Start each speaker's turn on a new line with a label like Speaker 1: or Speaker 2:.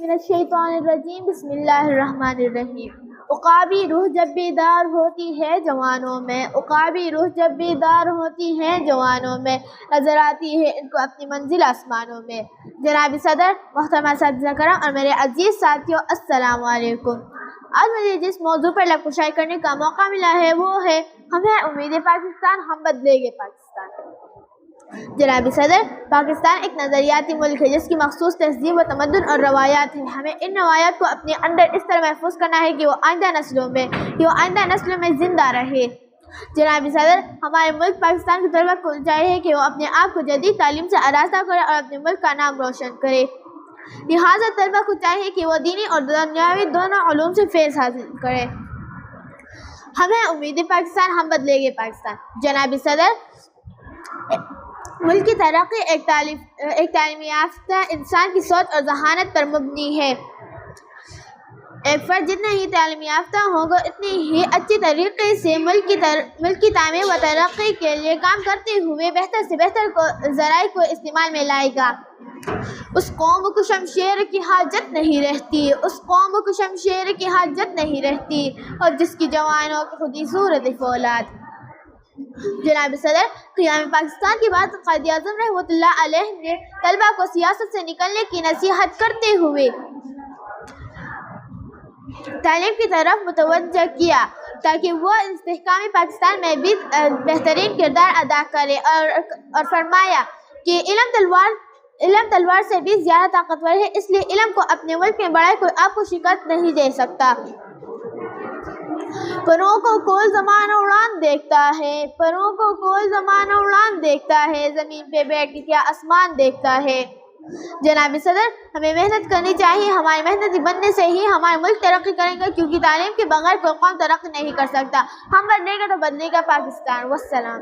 Speaker 1: من الشیطان الرجیم بسم اللہ الرحمن الرحیم۔ عقابی روح جب بیدار ہوتی ہے جوانوں میں، عقابی روح جب بیدار ہوتی ہے جوانوں میں، نظر آتی ہے ان کو اپنی منزل آسمانوں میں۔ جناب صدر، محترمہ اساتذہ کرام اور میرے عزیز ساتھیوں، السلام علیکم۔ آج مجھے جس موضوع پر لب کشائی کرنے کا موقع ملا ہے وہ ہے ہمیں امید پاکستان، ہم بدلیں گے پاکستان۔ جناب صدر، پاکستان ایک نظریاتی ملک ہے جس کی مخصوص تہذیب و تمدن اور روایات ہیں۔ ہمیں ان روایات کو اپنے اندر اس طرح محفوظ کرنا ہے کہ وہ آئندہ نسلوں میں زندہ رہے۔ جناب صدر، ہمارے ملک پاکستان کے طلبہ کو چاہیے کہ وہ اپنے آپ کو جدید تعلیم سے آراستہ کرے اور اپنے ملک کا نام روشن کرے۔ لہٰذا طلبہ کو چاہیے کہ وہ دینی اور دنیاوی دونوں علوم سے فیض حاصل کرے۔ ہمیں امید پاکستان، ہم بدلیں گے پاکستان۔ جناب صدر، ملک کی ترقی ایک تعلیم یافتہ انسان کی سوچ اور ذہانت پر مبنی ہے۔ ایک فرد جتنا ہی تعلیم یافتہ ہوگا اتنی ہی اچھی طریقے سے ملک کی تعمیر و ترقی کے لیے کام کرتے ہوئے بہتر سے بہتر ذرائع کو استعمال میں لائے گا۔ اس قوم کو شمشیر کی حاجت نہیں رہتی، اس قوم کو شمشیر کی حاجت نہیں رہتی اور جس کی جوانوں کی خودی صورت فولاد۔ جناب صدر، قیام پاکستان کی بات قائد اعظم رحمۃ اللہ علیہ نے طلبہ کو سیاست سے نکلنے کی نصیحت کرتے ہوئے تعلیم کی طرف متوجہ کیا تاکہ وہ استحکام پاکستان میں بھی بہترین کردار ادا کرے اور فرمایا کہ علم تلوار سے بھی زیادہ طاقتور ہے، اس لیے علم کو اپنے ملک میں بڑھائے، کوئی آپ کو شکست نہیں دے سکتا۔ پروں کو کول زمانہ اڑان دیکھتا ہے، پروں کو کول زمانہ اڑان دیکھتا ہے، زمین پہ بیٹھ کے کیا آسمان دیکھتا ہے۔ جناب صدر، ہمیں محنت کرنی چاہیے، ہمارے محنتی بننے سے ہی ہمارا ملک ترقی کرے گا، کیونکہ تعلیم کے بغیر کوئی قوم ترقی نہیں کر سکتا۔ ہم بدلیں گے تو بدلے گا پاکستان۔ والسلام۔